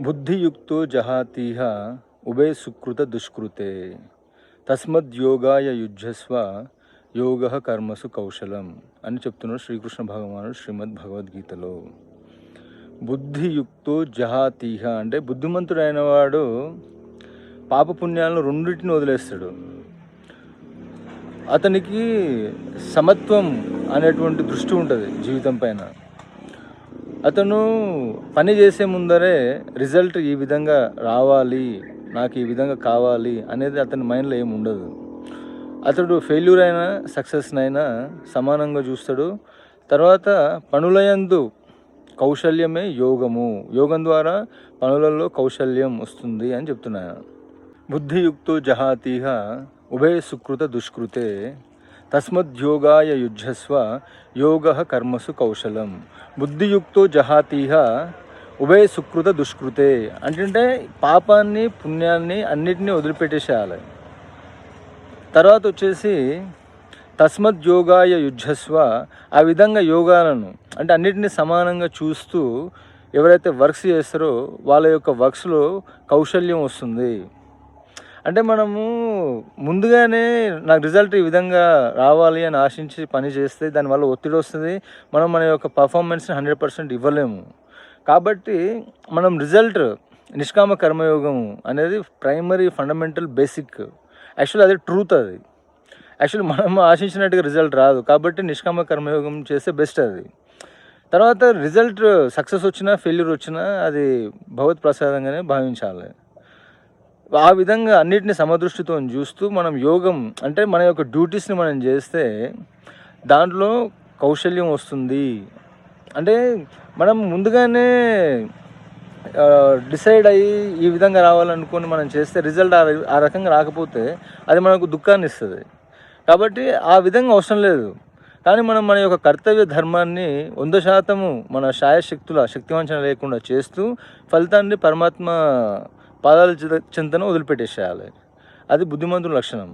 బుద్ధియుక్తో జహాతీహ ఉభయ సుకృత దుష్కృతే తస్మద్యోగాయ యుజ్యస్వ యోగ కర్మసు కౌశలం అని చెప్తున్నాడు శ్రీకృష్ణ భగవానుడు శ్రీమద్ భగవద్గీతలో. బుద్ధియుక్తో జహాతీహ అంటే బుద్ధిమంతుడైన వాడు పాపపుణ్యాలను రెండింటిని వదిలేస్తాడు. అతనికి సమత్వం అనేటువంటి దృష్టి ఉంటుంది జీవితం పైన. అతను పని చేసే ముందరే రిజల్ట్ ఈ విధంగా రావాలి, నాకు ఈ విధంగా కావాలి అనేది అతని మైండ్లో ఏమి ఉండదు. అతడు ఫెయిల్యూర్ అయినా సక్సెస్నైనా సమానంగా చూస్తాడు. తర్వాత పనులయందు కౌశల్యమే యోగము, యోగం ద్వారా పనులలో కౌశల్యం వస్తుంది అని చెప్తున్నాను. బుద్ధియుక్తో జహాతీహ ఉభయ సుకృత దుష్కృతే తస్మద్యోగాయ యుజ్యస్వ యోగ కర్మసు కౌశలం. బుద్ధియుక్తో జహాతీహ ఉభయ సుకృత దుష్కృతే అంటే పాపాన్ని పుణ్యాన్ని అన్నిటినీ వదిలిపెట్టేసేయాలి. తర్వాత వచ్చేసి తస్మద్యోగాయ యుజ్యస్వ, ఆ విధంగా యోగాలను అంటే అన్నిటినీ సమానంగా చూస్తూ ఎవరైతే వర్క్స్ చేస్తారో వాళ్ళ యొక్క వర్క్స్లో కౌశల్యం వస్తుంది. అంటే మనము ముందుగానే నాకు రిజల్ట్ ఈ విధంగా రావాలి అని ఆశించి పని చేస్తే దానివల్ల ఒత్తిడి వస్తుంది. మనం మన యొక్క పర్ఫార్మెన్స్ని 100% ఇవ్వలేము. కాబట్టి మనం రిజల్ట్ నిష్కామ కర్మయోగము అనేది ప్రైమరీ ఫండమెంటల్ బేసిక్. యాక్చువల్లీ అది ట్రూత్. అది యాక్చువల్లీ మనం ఆశించినట్టుగా రిజల్ట్ రాదు. కాబట్టి నిష్కామ కర్మయోగం చేస్తే బెస్ట్ అది. తర్వాత రిజల్ట్ సక్సెస్ వచ్చినా ఫెయిల్యూర్ వచ్చినా అది భగవత్ ప్రసాదంగానే భావించాలి. ఆ విధంగా అన్నిటిని సమదృష్టితో చూస్తూ మనం యోగం అంటే మన యొక్క డ్యూటీస్ని మనం చేస్తే దాంట్లో కౌశల్యం వస్తుంది. అంటే మనం ముందుగానే డిసైడ్ అయ్యి ఈ విధంగా రావాలనుకొని మనం చేస్తే రిజల్ట్ ఆ రకంగా రాకపోతే అది మనకు దుఃఖాన్ని ఇస్తుంది. కాబట్టి ఆ విధంగా అవసరం లేదు. కానీ మనం మన యొక్క కర్తవ్య ధర్మాన్ని 100% మన శాయశక్తుల శక్తివంచన లేకుండా చేస్తూ ఫలితాన్ని పరమాత్మ పాదాల చింతన వదిలిపెట్టేసేయాలి. అది బుద్ధిమంతుల లక్షణం.